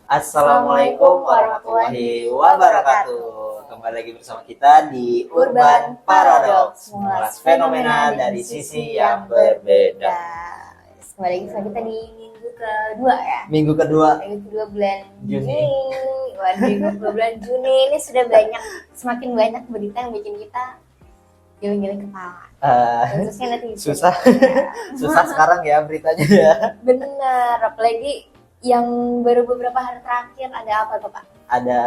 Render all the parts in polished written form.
Assalamualaikum warahmatullahi wabarakatuh. Kembali lagi bersama kita di Urban Paradox, mengulas fenomena dari sisi yang berbeda. Kembali lagi bersama kita di minggu kedua ya. Minggu kedua bulan Juni. Waduh, bulan Juni ini sudah semakin banyak berita yang bikin kita giling-giling kepala. Khususnya nanti susah sekarang ya beritanya ya. Bener, apalagi yang baru beberapa hari terakhir ada apa tuh Pak? Ada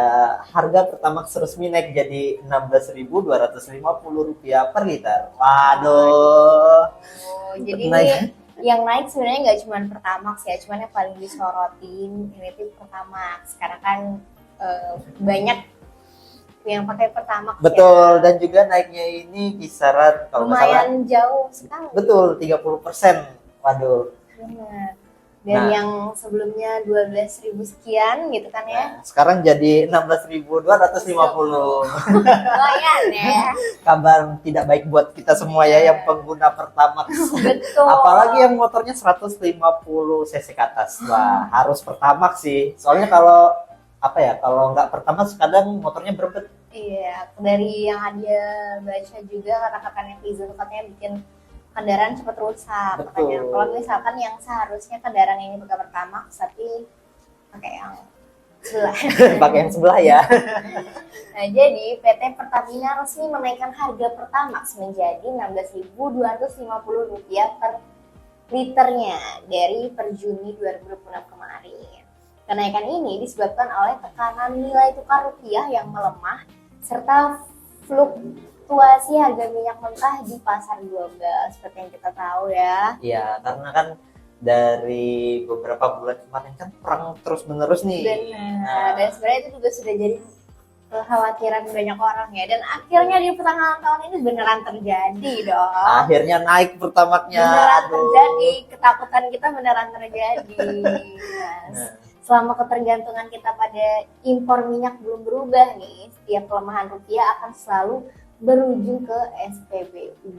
harga Pertamax resmi naik jadi Rp16.250 per liter. Waduh. Jadi naik. Yang naik sebenarnya nggak cuma Pertamax ya, cuman yang paling disorotin ini tuh Pertamax. Karena kan banyak yang pakai Pertamax. Betul, ya. Dan juga naiknya ini kisaran kalau lumayan jauh sekali. Betul, 30%. Waduh. Benar. Dan yang sebelumnya 12.000 sekian gitu kan ya. Sekarang jadi 16.250. Lumayan ya. Kabar tidak baik buat kita semua ya yang pengguna Pertamax. Betul. Apalagi yang motornya 150 cc ke atas. Wah, harus Pertamax sih. Soalnya kalau nggak Pertamax kadang motornya berbet. Iya, dari yang ada baca juga kata-kata netizen katanya bikin kendaraan cepat rusak. Betul. Katanya kalau misalkan yang seharusnya kendaraan ini pakai Pertamax tapi pakai yang sebelah. Pakai yang sebelah ya. Nah, jadi PT Pertamina resmi menaikkan harga Pertamax menjadi Rp16.250 per liternya dari per Juni 2026 kemarin. Kenaikan ini disebabkan oleh tekanan nilai tukar rupiah yang melemah serta fluktuasi harga minyak mentah di pasar global seperti yang kita tahu ya. Iya, karena kan dari beberapa bulan kemarin kan perang terus menerus nih. Benar. Dan sebenarnya itu juga sudah jadi kekhawatiran banyak orang ya. Dan akhirnya di pertengahan tahun ini beneran terjadi dong. Akhirnya naik Pertamaxnya. Beneran terjadi. Ketakutan kita beneran terjadi. Selama ketergantungan kita pada impor minyak belum berubah nih, setiap pelemahan rupiah akan selalu berujung ke SPBU.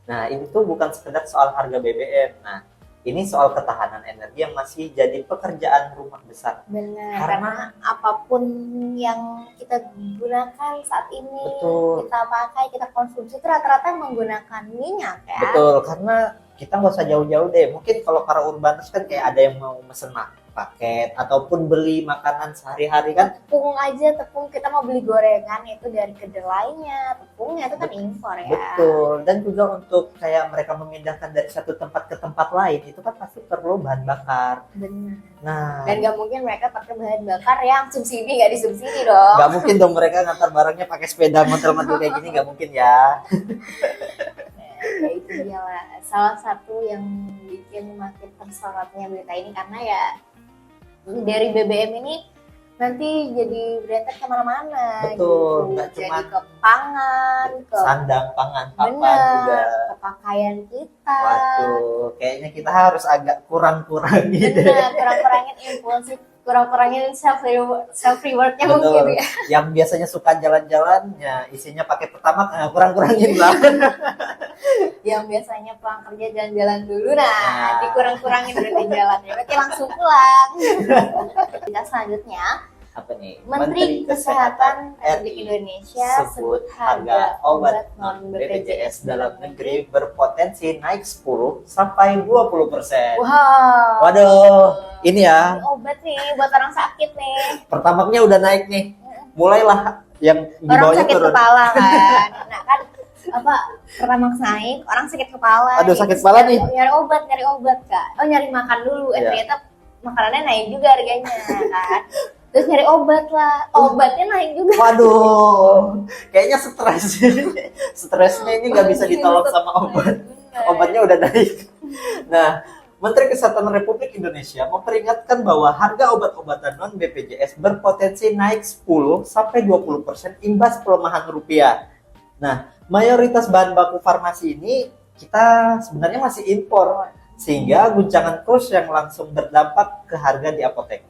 Nah, ini tuh bukan sekedar soal harga BBM. Nah, ini soal ketahanan energi yang masih jadi pekerjaan rumah besar. Benar, karena apapun yang kita gunakan saat ini, betul, kita pakai, kita konsumsi itu rata-rata menggunakan minyak ya. Betul, karena kita nggak usah jauh-jauh deh. Mungkin kalau para urbaners kan kayak ada yang mau mesen paket ataupun beli makanan sehari-hari kan. Tepung kita mau beli gorengan itu dari kedelainya, tepungnya itu kan impor ya. Betul, dan juga untuk kayak mereka memindahkan dari satu tempat ke tempat lain itu kan pasti perlu bahan bakar. Benar. Nah, dan nggak mungkin mereka pakai bahan bakar yang subsidi, nggak disubsidi dong. Nggak mungkin dong mereka ngantar barangnya pakai sepeda motor-motor kayak gini, nggak mungkin ya. Ya itu dia lah, salah satu yang bikin makin tersorotnya berita ini karena ya dari BBM ini nanti jadi berantak kemana-mana. Betul, gitu. Jadi ke pangan, ke sandang, pangan, papan juga, ke pakaian kita. Waduh, kayaknya kita harus agak kurang-kurangin. Bener, kurang-kurangin impulsif, kurang-kurangin self rewardnya mungkin ya. Yang biasanya suka jalan-jalannya isinya pakai Pertamax, kurang-kurangin lah. Yang biasanya pulang kerja jalan-jalan dulu, dikurang-kurangin dari jalannya, berarti langsung pulang. Kita selanjutnya, apa nih? Menteri Kesehatan Republik Indonesia sebut harga obat non BPJS dalam negeri berpotensi naik 10 sampai 20%. Wow. Waduh, ini ya. Ini obat nih buat orang sakit nih. Pertamaxnya udah naik nih. Mulailah yang di orang bawahnya sakit turun. Kepala kan. Nah kan Pertamax naik, orang sakit kepala. Aduh, sakit kepala nih. Nyari obat Kak. Nyari makan dulu. Ternyata makanannya naik juga harganya kan. Terus nyari obat lah, obatnya naik juga. Waduh, kayaknya stresnya ini nggak bisa ditolong sama obat. Obatnya udah naik. Nah, Menteri Kesehatan Republik Indonesia memperingatkan bahwa harga obat-obatan non BPJS berpotensi naik 10 sampai 20% imbas pelemahan rupiah. Nah, mayoritas bahan baku farmasi ini kita sebenarnya masih impor, sehingga guncangan kurs yang langsung berdampak ke harga di apotek.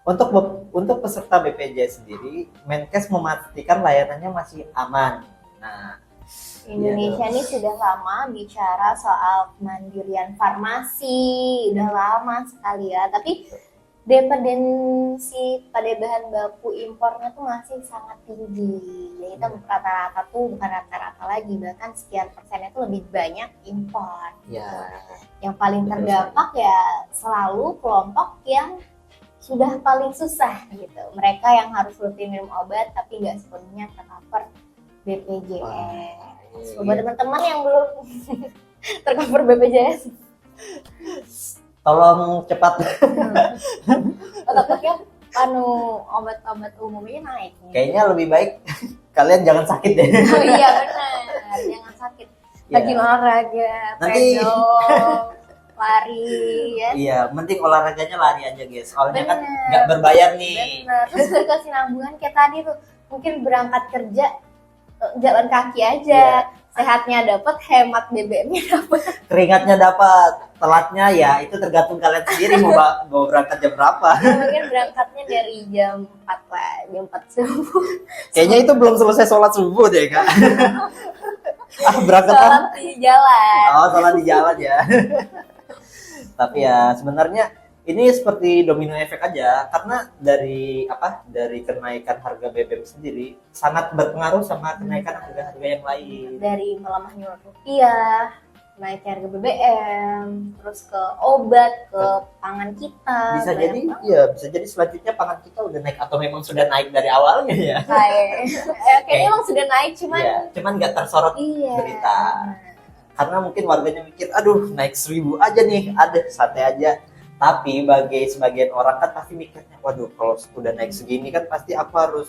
Untuk peserta BPJS sendiri, Menkes memastikan layanannya masih aman. Nah, Indonesia ini sudah lama bicara soal kemandirian farmasi, udah lama sekali ya. Tapi dependensi pada bahan baku impornya tuh masih sangat tinggi. Ya kita rata-rata tuh bukan rata-rata lagi, bahkan sekian persennya tuh lebih banyak impor. Ya. Yang paling Betul terdampak ya selalu kelompok yang sudah paling susah gitu. Mereka yang harus rutin minum obat tapi nggak sepenuhnya tercover BPJS. Wah, Buat iya. teman-teman yang belum tercover BPJS, Tolong cepat. takutnya obat-obat umumnya naik. Kayaknya lebih baik kalian jangan sakit deh. Oh iya benar, jangan sakit. Rajin Ya. olahraga, Nanti- pedal, lari ya. Iya, penting olahraganya lari aja guys. Soalnya kan Bener. nggak berbayar nih. Benar. Terus kesinambungan kayak tadi tuh, mungkin berangkat kerja jalan kaki aja. Iya. Sehatnya dapat, hemat BBM-nya dapat. Keringatnya dapat, telatnya ya itu tergantung kalian sendiri mau berangkat jam berapa. Mungkin berangkatnya dari jam 4 lah, jam 4 subuh. Kayaknya itu belum selesai sholat subuh deh kak. Berangkat kan? Sholat di jalan. Oh, sholat di jalan ya. Tapi ya sebenarnya ini seperti domino efek aja karena dari kenaikan harga BBM sendiri sangat berpengaruh sama kenaikan harga-harga yang lain. Dari melemahnya rupiah, naiknya harga BBM, terus ke obat, ke pangan kita. Bisa banyak jadi banget. ya bisa jadi selanjutnya pangan kita udah naik atau memang sudah naik dari awalnya ya. Kayaknya emang sudah naik, cuman Iya, cuman nggak tersorot iya. berita. Karena mungkin warganya mikir, aduh naik 1.000 aja nih, ada santai aja. Tapi bagi sebagian orang kan pasti mikirnya, waduh kalau udah naik segini kan pasti aku harus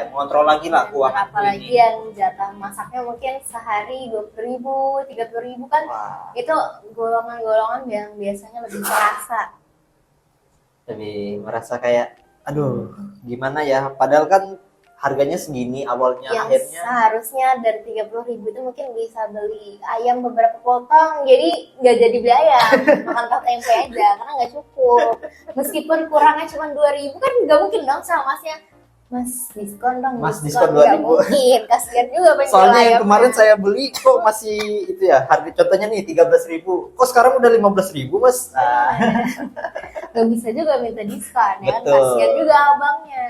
mengontrol lagi lah keuangan Apalagi ini. yang jatah masaknya mungkin sehari 20.000, 30.000 kan, Wah, itu golongan-golongan yang biasanya lebih terasa. lebih merasa kayak, aduh gimana ya, padahal kan harganya segini awalnya, Yang akhirnya seharusnya dari 30.000 itu mungkin bisa beli ayam beberapa potong, jadi nggak jadi beli ayam, makan tahu tempe aja karena nggak cukup. Meskipun kurangnya cuma 2.000 kan nggak mungkin dong sama masnya, mas diskon dong, Mas, diskon nggak 2.000. mungkin, kasihan juga penjual soalnya yang ayamnya. kemarin saya beli kok masih itu ya, harga contohnya nih 13.000, kok sekarang udah 15.000 mas. Nggak bisa juga minta diskon ya kan, Betul. kasihan juga abangnya.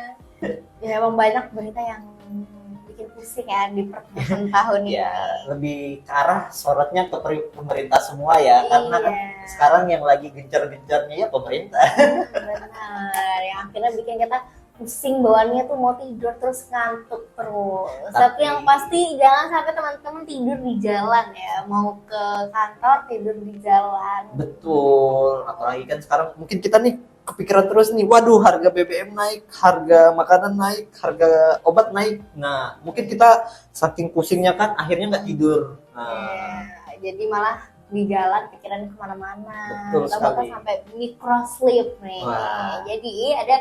Ya emang banyak berita yang bikin pusing ya di pertengahan tahun ini. Ya lebih ke arah sorotnya ke pemerintah semua ya, karena kan Iya. sekarang yang lagi gencar-gencarnya ya pemerintah. Benar, yang akhirnya bikin kita pusing bawaannya tuh mau tidur terus ngantuk terus. Tapi yang pasti jangan sampai teman-teman tidur di jalan ya, mau ke kantor tidur di jalan. Betul, apalagi kan sekarang mungkin kita nih kepikiran terus nih, waduh harga BBM naik, harga makanan naik, harga obat naik. Nah mungkin kita saking pusingnya kan akhirnya nggak tidur. Nah, Ya, jadi malah di jalan pikiran kemana-mana. Betul Kita bakal sekali. sampai micro sleep nih. Wah. Jadi ada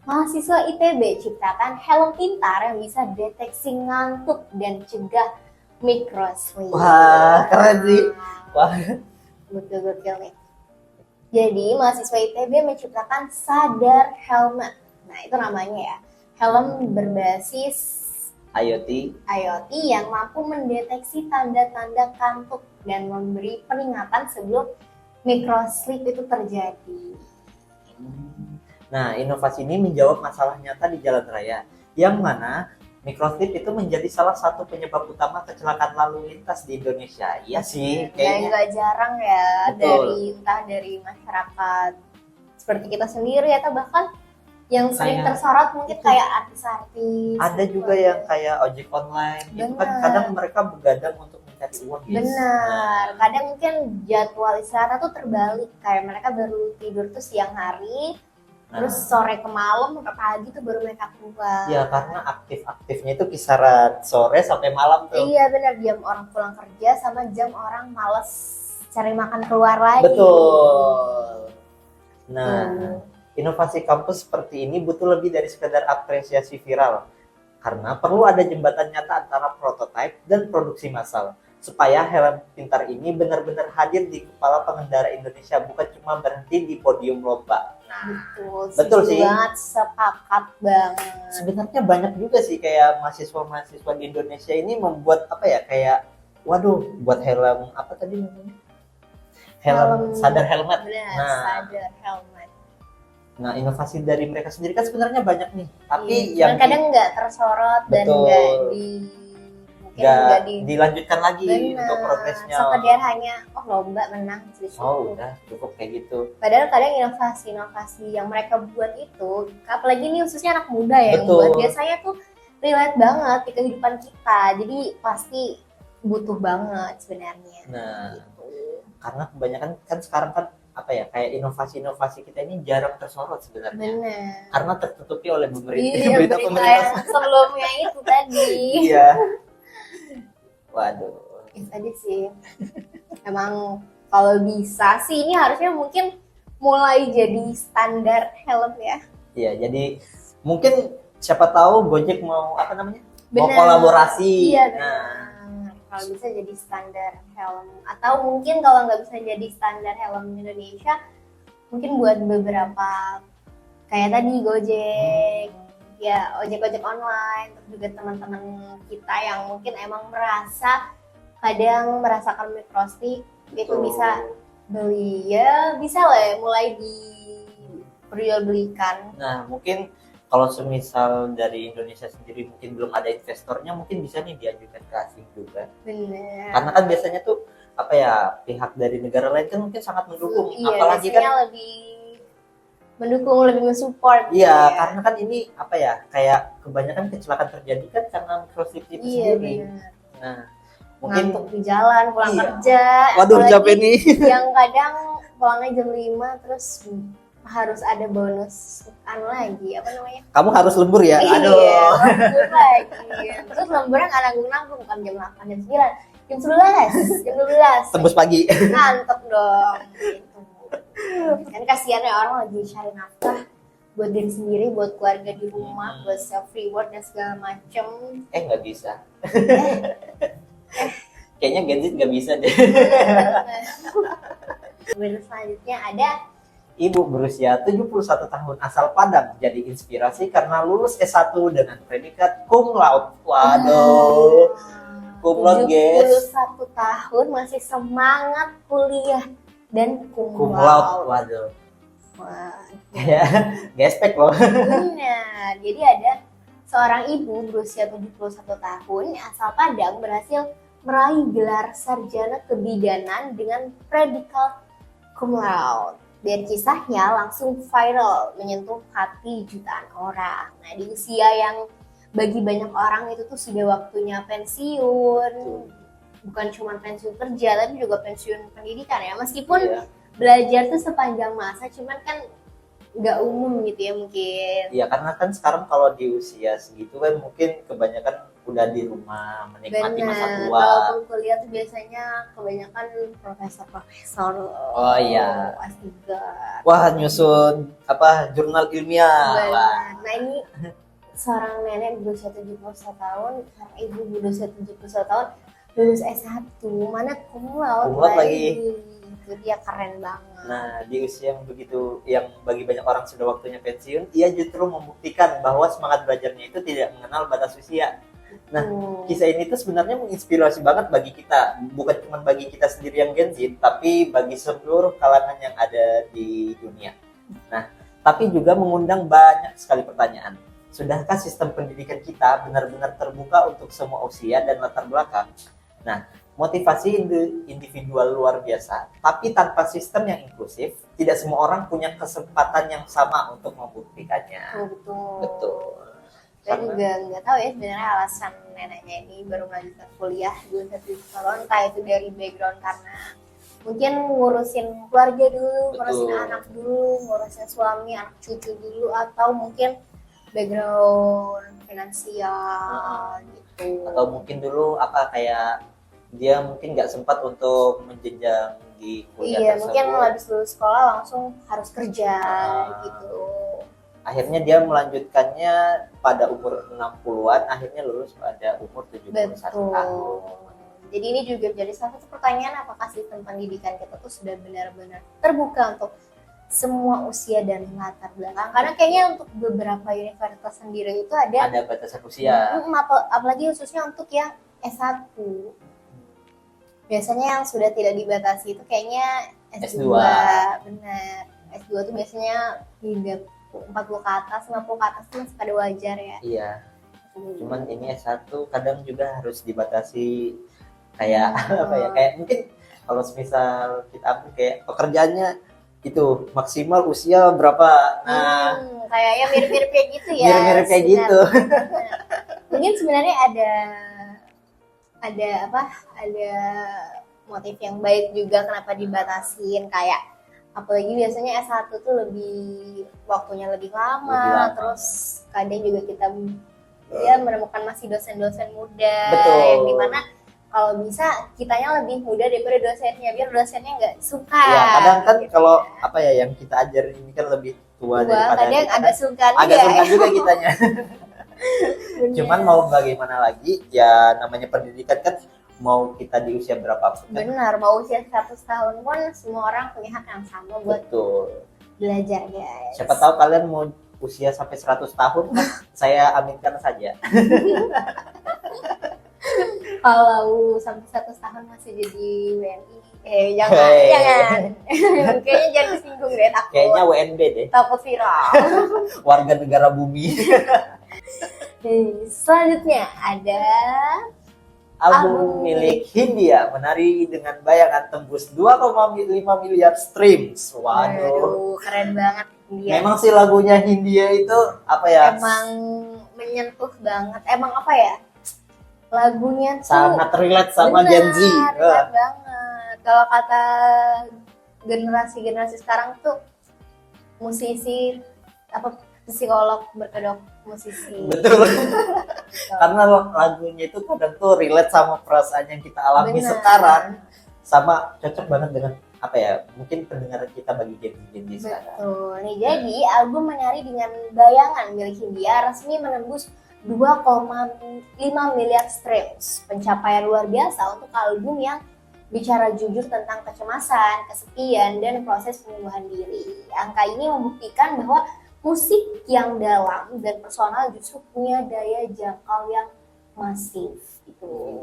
mahasiswa ITB ciptakan helm pintar yang bisa deteksi ngantuk dan cegah micro sleep. Wah, keren sih. Wah. Betul nih. Jadi mahasiswa ITB menciptakan Sadar Helmet. Nah itu namanya ya, helm berbasis IoT. IoT yang mampu mendeteksi tanda-tanda kantuk dan memberi peringatan sebelum microsleep itu terjadi. Nah, inovasi ini menjawab masalah nyata di jalan raya, yang mana microsleep itu menjadi salah satu penyebab utama kecelakaan lalu lintas di Indonesia. Iya sih, Dan kayaknya. nggak jarang ya Betul. dari masyarakat seperti kita sendiri atau bahkan yang sering Kayak- tersorot mungkin kayak artis-artis. Ada gitu. juga yang kayak ojek online, itu kan Benar. kadang mereka begadang untuk mencari uang. guys. Benar, kadang mungkin jadwal istirahat tuh terbalik, kayak mereka baru tidur tuh siang hari, Nah, terus sore ke malam sampai pagi tuh baru mereka keluar. ya karena aktif-aktifnya itu kisaran sore sampai malam tuh. Iya benar, jam orang pulang kerja sama jam orang males cari makan keluar lagi. Betul. Nah, Hmm. inovasi kampus seperti ini butuh lebih dari sekedar apresiasi viral. Karena perlu ada jembatan nyata antara prototipe dan produksi massal. Supaya helm pintar ini benar-benar hadir di kepala pengendara Indonesia, bukan cuma berhenti di podium lomba. Nah, Betul sih. banget, sepakat banget. sebenarnya banyak juga sih kayak mahasiswa-mahasiswa di Indonesia ini membuat kayak waduh, buat helm apa tadi namanya? Helm Helm. sadar helmet. Benar, Nah, sadar helmet. Nah, inovasi dari mereka sendiri kan sebenarnya banyak nih, tapi Iya, yang cuman kadang nggak tersorot dan Betul. mungkin nggak nggak dilanjutkan lagi benar. untuk progresnya. Sekedar hanya lomba menang Oh, cukup. udah cukup kayak gitu. Padahal kadang inovasi-inovasi yang mereka buat itu, apalagi nih khususnya anak muda ya yang Betul. buat, biasanya tuh relate banget di kehidupan kita. Jadi pasti butuh banget sebenarnya. Nah, Gitu. karena kebanyakan kan sekarang kan apa ya, kayak inovasi-inovasi kita ini jarang tersorot sebenarnya. Benar. Karena tertutupi oleh Iya, berita berita pemerintah. yang sebelumnya itu tadi. Iya. Waduh. Itu aja sih. Emang kalau bisa sih ini harusnya mungkin mulai jadi standar helm ya. Iya, jadi mungkin siapa tahu Gojek mau apa namanya? Mau Benar. kolaborasi. Iya, Nah, benar. Kalau bisa jadi standar helm, atau mungkin kalau nggak bisa jadi standar helm Indonesia, mungkin buat beberapa kayak tadi Gojek, ya ojek-ojek online, terus juga teman-teman kita yang mungkin emang kadang merasakan mikrotik, itu betul. bisa beli, ya bisa lah ya, mulai diperjualbelikan. Nah, mungkin kalau semisal dari Indonesia sendiri mungkin belum ada investornya, mungkin bisa nih diajukan ke asing juga. Benar. Karena kan biasanya tuh apa ya, pihak dari negara lain kan mungkin sangat mendukung. Iya, Apalagi biasanya kan lebih mendukung, lebih mensupport. iya, karena kan ini apa ya, kayak kebanyakan kecelakaan terjadi kan karena mikrochip itu Iya, sendiri. benar. Nah, mungkin Ngantuk di jalan, pulang Iya. kerja. waduh apalagi capek nih. yang kadang pulangnya jam 5 terus harus ada bonus lagi, apa namanya? Kamu harus lembur ya. Iya, Aduh. lembur lagi. Terus lemburnya nggak nanggung-nanggung, bukan jam 8, jam 9, jam 11, jam 12. Tembus pagi. Ngantuk dong. Gitu. Kan kasihan ya, orang lagi cari nafkah buat diri sendiri, buat keluarga di rumah, buat self reward dan segala macem. Nggak bisa. Kayaknya gadget nggak bisa deh. Kemudian selanjutnya ada Ibu berusia 71 tahun asal Padang jadi inspirasi karena lulus S1 dengan predikat cum laude. Waduh. Cum laude, guys. 71 tahun masih semangat kuliah dan cum Cum laude. laude. Waduh. Wah, Ya, gespek loh. benar. Jadi ada seorang ibu berusia 71 tahun asal Padang berhasil meraih gelar sarjana kebidanan dengan predikat cum laude. Dan kisahnya langsung viral, menyentuh hati jutaan orang. Nah, di usia yang bagi banyak orang itu tuh sudah waktunya pensiun. Bukan cuma pensiun kerja, tapi juga pensiun pendidikan ya. Meskipun Iya. belajar tuh sepanjang masa, cuman kan nggak umum gitu ya mungkin. Iya, karena kan sekarang kalau di usia segitu kan mungkin kebanyakan udah di rumah menikmati masa Benar, tua. walaupun kuliah tuh biasanya kebanyakan profesor-profesor. Oh iya. S3. Wah, nyusun apa jurnal ilmiah. Wah. Benar. Nah, ini seorang nenek berusia 71 tahun, seorang ibu berusia 71 tahun, lulus S1, mana cum laude Cum laude lagi. Itu dia keren banget. Nah, di usia yang begitu, yang bagi banyak orang sudah waktunya pensiun, ia justru membuktikan bahwa semangat belajarnya itu tidak mengenal batas usia. Nah, kisah ini tuh sebenarnya menginspirasi banget bagi kita, bukan cuma bagi kita sendiri yang Gen Z, tapi bagi seluruh kalangan yang ada di dunia. Nah, tapi juga mengundang banyak sekali pertanyaan. Sudahkah sistem pendidikan kita benar-benar terbuka untuk semua usia dan latar belakang? Nah, motivasi individual luar biasa, tapi tanpa sistem yang inklusif, tidak semua orang punya kesempatan yang sama untuk membuktikannya. Betul. Betul. Saya Karena- juga nggak tahu ya sebenarnya alasan neneknya ini baru melanjutkan kuliah 21 tahun, entah itu dari background karena mungkin ngurusin keluarga dulu, ngurusin Betul. anak dulu, ngurusin suami, anak cucu dulu, atau mungkin background finansial gitu. Atau mungkin dulu apa kayak dia mungkin nggak sempat untuk menjenjang di kuliah Iya, tersebut. mungkin habis lulus sekolah langsung harus kerja gitu. Akhirnya dia melanjutkannya pada umur 60-an, akhirnya lulus pada umur 71 tahun. Betul. Jadi ini juga jadi salah satu pertanyaan, apakah sistem pendidikan kita tuh sudah benar-benar terbuka untuk semua usia dan latar belakang? Karena kayaknya untuk beberapa universitas sendiri itu ada Batasan usia. apalagi khususnya untuk yang S1. Biasanya yang sudah tidak dibatasi itu kayaknya S2. S2. Benar. S2 tuh biasanya hingga 40 ke atas, 50 ke atas tuh masih pada wajar ya. Iya. Cuman ini S1 kadang juga harus dibatasi kayak apa ya? Kayak mungkin kalau misal kita ambil kayak pekerjaannya itu maksimal usia berapa. Nah, Kayaknya mirip-mirip kayak gitu ya. mirip-mirip kayak gitu. Mungkin sebenarnya ada apa? Ada motif yang baik juga kenapa dibatasin, kayak apalagi biasanya S1 tuh lebih waktunya lebih lama. Terus kadang juga kita ya menemukan masih dosen-dosen muda. Betul. Yang dimana kalau bisa kitanya lebih muda daripada dosennya, biar dosennya nggak suka. Ya, kadang kan gitu. kalau apa ya yang kita ajarin ini kan lebih tua daripada kadang kita, agak sungkan agak juga, sungkan juga kitanya. Bener. Cuman mau bagaimana lagi, ya namanya pendidikan kan mau kita di usia berapa pun kan. Benar, mau usia 100 tahun pun semua orang punya hak yang sama buat Betul. belajar, guys. Siapa tahu kalian mau usia sampai 100 tahun, saya aminkan saja. Kalau sampai 100 tahun masih jadi WNI, jangan. Kayaknya jangan disinggung deh, takut. Kayaknya WNB deh, Takut viral. warga negara bumi. Selanjutnya ada Album milik Hindia menari dengan bayangan tembus 2,5 miliar streams. Waduh. Aduh, keren banget dia. Memang sih lagunya Hindia itu apa ya? Emang menyentuh banget. Emang apa ya? Lagunya tuh Sangat relate sama bener, Gen Z. relate banget. Kalau kata generasi sekarang tuh musisi apa psikolog berkedok musisi. Betul. Karena lagunya itu kadang tuh relate sama perasaan yang kita alami Bener. sekarang, sama cocok banget dengan apa ya? Mungkin pendengaran kita bagi Gen Z sekarang. Betul. Nih jadi album Menari dengan Bayangan milik Hindia resmi menembus 2,5 miliar streams. Pencapaian luar biasa untuk album yang bicara jujur tentang kecemasan, kesepian, dan proses penyembuhan diri. Angka ini membuktikan bahwa musik yang dalam dan personal justru punya daya jangkau yang masif.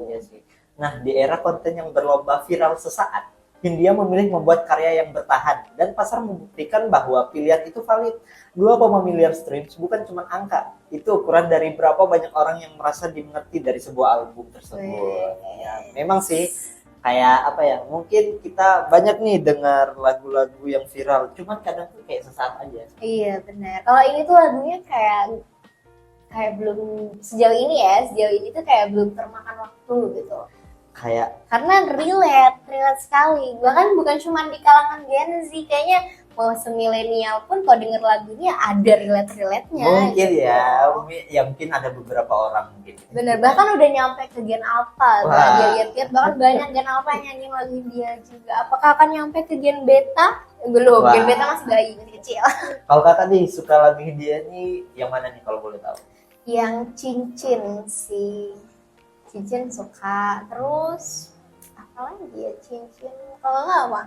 Iya sih. Nah, di era konten yang berlomba viral sesaat, Hindia memilih membuat karya yang bertahan dan pasar membuktikan bahwa pilihan itu valid. 2, miliar streams bukan cuma angka, itu ukuran dari berapa banyak orang yang merasa dimengerti dari sebuah album tersebut. Ya, memang sih kayak apa ya, mungkin kita banyak nih dengar lagu-lagu yang viral, cuman kadang tuh kayak sesaat aja. Iya benar. Kalau ini tuh lagunya kayak belum sejauh ini tuh kayak belum termakan waktu gitu. Karena relate sekali. Bahkan bukan cuma di kalangan Gen Z, kayaknya mau semilenial pun kalau denger lagunya ada relate-nya. Mungkin gitu. ya mungkin ada beberapa orang mungkin. Bener, bahkan udah nyampe ke Gen Alpha. Wah. Dia lihat-lihat bahkan banyak Gen Alpha yang nyanyi lagu dia juga. Apakah akan nyampe ke Gen Beta? Belum, Wah. Gen Beta masih bayi, masih kecil. Kalau kakak nih suka lagu Hindia nih yang mana nih kalau boleh tahu? Yang Cincin sih. Cincin suka. Terus apa lagi ya Cincin? Kalau nggak apa?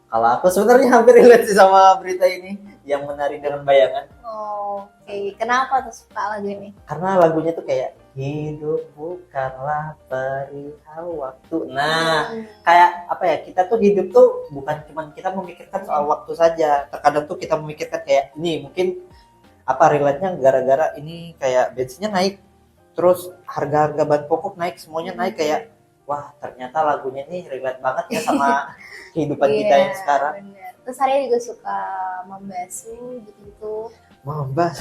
Kalau aku sebenarnya hampir relate sih sama berita ini yang menari dengan bayangan. Oke. Kenapa tuh suka lagu ini? Karena lagunya tuh kayak hidup bukanlah perihal waktu. Nah, kayak apa ya? Kita tuh hidup tuh bukan cuma kita memikirkan soal waktu saja. Terkadang tuh kita memikirkan kayak ini mungkin apa relate-nya gara-gara ini kayak bensinnya naik. Terus harga-harga bahan pokok naik, semuanya naik kayak wah, ternyata lagunya ini relate banget ya sama kehidupan kita yang sekarang. Bener. Terus Arya juga suka membasuh gitu. Membahas.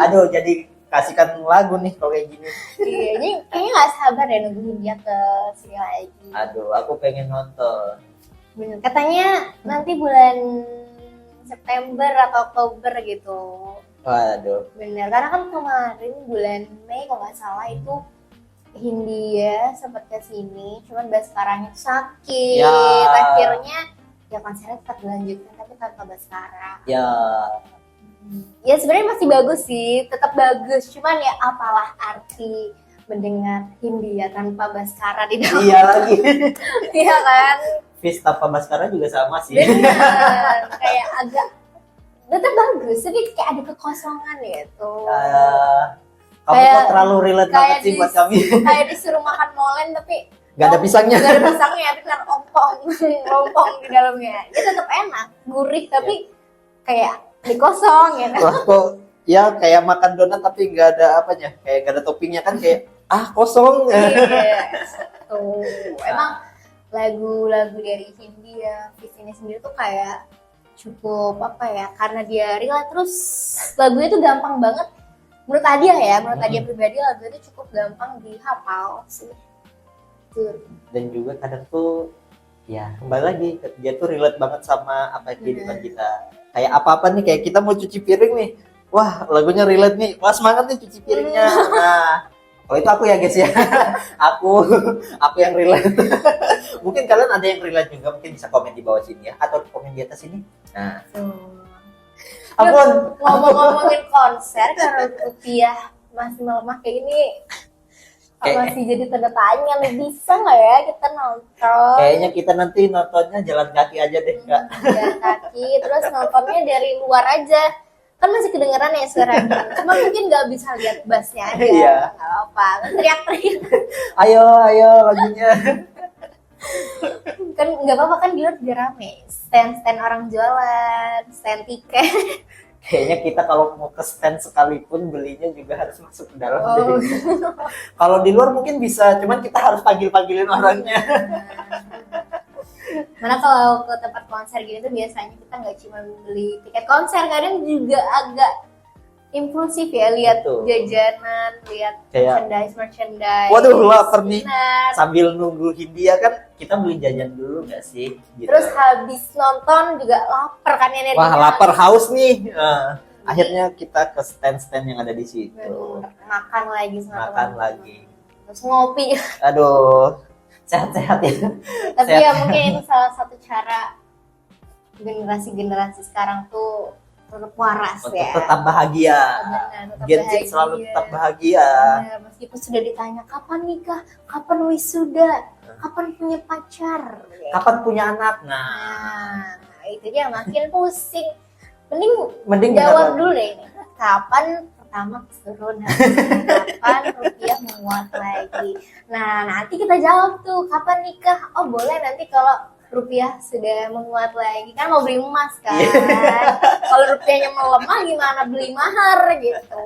Aduh, jadi kasihkan lagu nih kalau kayak gini. Iya, jadi kayaknya nggak sabar ya nungguin dia ke sini lagi. Aduh, aku pengen nonton. Bener. Katanya nanti bulan September atau Oktober gitu. Waduh. Bener, karena kan kemarin bulan Mei kalau nggak salah itu Hindia sempat kesini, cuman Baskaranya sakit. Ya. Akhirnya ya konsernya tetap dilanjutkan tapi tanpa Baskara. Ya, Ya sebenarnya masih bagus sih, tetap bagus. Cuman ya apalah arti mendengar Hindia tanpa Baskara di dalam. iya lagi. Iya kan? Fis tanpa Baskara juga sama sih. Bener, kayak agak tetap bagus, tapi kayak ada kekosongan gitu. Kamu Kayak- kok terlalu relate banget sih buat kami. Kayak disuruh makan molen tapi Nggak ada pisangnya. Nggak ada pisangnya, benar ompong di dalamnya. Ya tetap enak, gurih tapi kayak mie kosong ya kan. Wah kok ya kayak makan donat tapi nggak ada apanya, kayak nggak ada toppingnya kan, kayak kosong. Yes. Tuh, emang lagu-lagu dari Hindia Fis ini sendiri tuh kayak cukup apa ya, karena dia relate, terus lagunya tuh gampang banget menurut Adia ya, menurut Adia pribadi lagu itu cukup gampang dihafal sih. Tuh. Dan juga kadang tuh ya kembali lagi dia tuh relate banget sama apa kehidupan kita. Kayak apa-apa nih, kayak kita mau cuci piring nih, wah lagunya relate nih, wah semangat nih cuci piringnya. Nah kalau itu aku ya guys ya, aku yang relate. Mungkin kalian ada yang relate juga, mungkin bisa komen di bawah sini ya, atau komen di atas sini. Nah ampun, Ngomong-ngomongin konser, kalau rupiah masih melemah kayak ini, masih jadi tanda tanya nih, bisa nggak ya kita nonton? kayaknya kita nanti nontonnya jalan kaki aja deh kak. Jalan kaki, terus nontonnya dari luar aja, kan masih kedengeran ya suaranya, cuma mungkin nggak bisa lihat bassnya aja. Iya. Nggak apa, teriak-teriak Ayo lagunya. kan nggak apa-apa, kan di luar juga rame, stand orang jualan, stand tiket. Kayaknya kita kalau mau ke stand sekalipun belinya juga harus masuk ke dalam. Oh. Kalau di luar mungkin bisa, cuman kita harus panggil-panggilin orangnya. Mana kalau ke tempat konser gini tuh biasanya kita nggak cuma beli tiket konser, kadang juga agak impulsif ya, lihat Betul. jajanan, lihat Kayak, merchandise. waduh lapar nih. Benar. Sambil nunggu Hindia kan kita beli jajan dulu nggak sih? Gitu. Terus habis nonton juga lapar kan energinya. Wah lapar haus nih. Akhirnya kita ke stand-stand yang ada di situ. Bener. Makan lagi sama Makan teman-teman. lagi. Terus ngopi. Aduh, sehat-sehat ya. Tapi Sehat. ya mungkin itu salah satu cara generasi sekarang tuh tetap waras Untuk ya. tetap bahagia. Benar, tetap Gen Z bahagia. selalu tetap bahagia. Benar, meskipun sudah ditanya kapan nikah, kapan wisuda, kapan punya pacar, Kapan punya anak? Nah, nah itu dia makin pusing. mending Jawab beneran. dulu deh ini. Kapan pertama keturunan? Kapan rupiah menguat lagi? Nah nanti kita jawab tuh kapan nikah. Oh boleh nanti kalau rupiah sudah menguat lagi, kan mau beli emas kan. Kalau rupiahnya melemah gimana beli mahar gitu.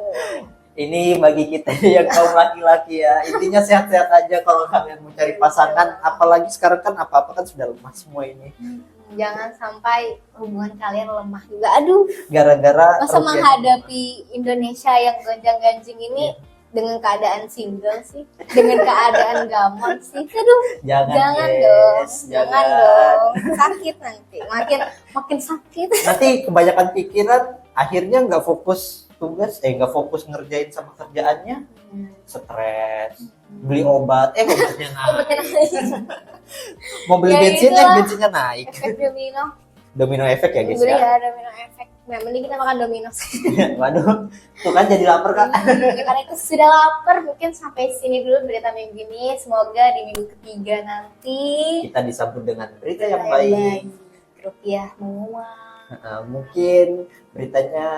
Ini bagi kita yang kaum laki-laki ya, intinya sehat-sehat aja kalau kalian mau cari pasangan. Apalagi sekarang kan apa-apa kan sudah lemah semua ini. Jangan sampai hubungan kalian lemah juga. Aduh, Gara-gara masa rupiah. menghadapi Indonesia yang gonjang-ganjing ini dengan keadaan single sih, dengan keadaan gamon sih. Aduh, jangan dong, guys, jangan dong, sakit nanti, makin sakit. Nanti kebanyakan pikiran, akhirnya nggak fokus tugas, nggak fokus ngerjain sama kerjaannya, stres, beli obat, obatnya naik. Mau beli Ya bensinnya naik. Efek Domino efek ya guys beli ya. ya domino efek. Nah, mending kita makan domino. Waduh, tuh kan jadi lapar kak. Karena itu sudah lapar, mungkin sampai sini dulu berita minggu ini. Semoga di minggu ketiga nanti Kita disambut dengan berita yang baik. Rupiah menguat. Mungkin beritanya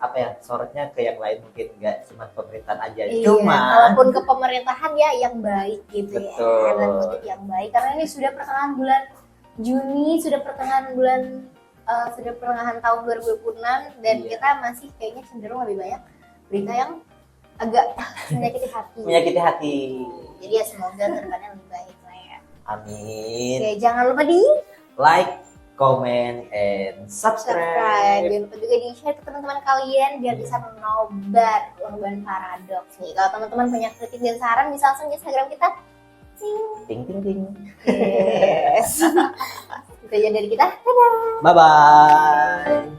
apa ya, sorotnya ke yang lain, mungkin nggak cuma pemerintahan aja. Iya, Cuma kalaupun ke pemerintahan ya yang baik gitu Betul. ya. Dan kutip yang baik karena ini sudah pertengahan bulan Juni, sudah pertengahan tahun 2026 dan Iya. kita masih kayaknya cenderung lebih banyak berita yang agak menyakiti hati. menyakiti hati. Jadi ya semoga kedepannya lebih baik lah ya. Amin. Oke, jangan lupa di Like, comment, and subscribe. subscribe. Jangan lupa juga di share ke teman-teman kalian biar bisa menobat Urban Paradox nih. Kalau teman-teman punya kritik dan saran bisa langsung di Instagram kita. Cing. Ting ting ting. Yes. Itu aja dari kita. Dadah. Bye bye.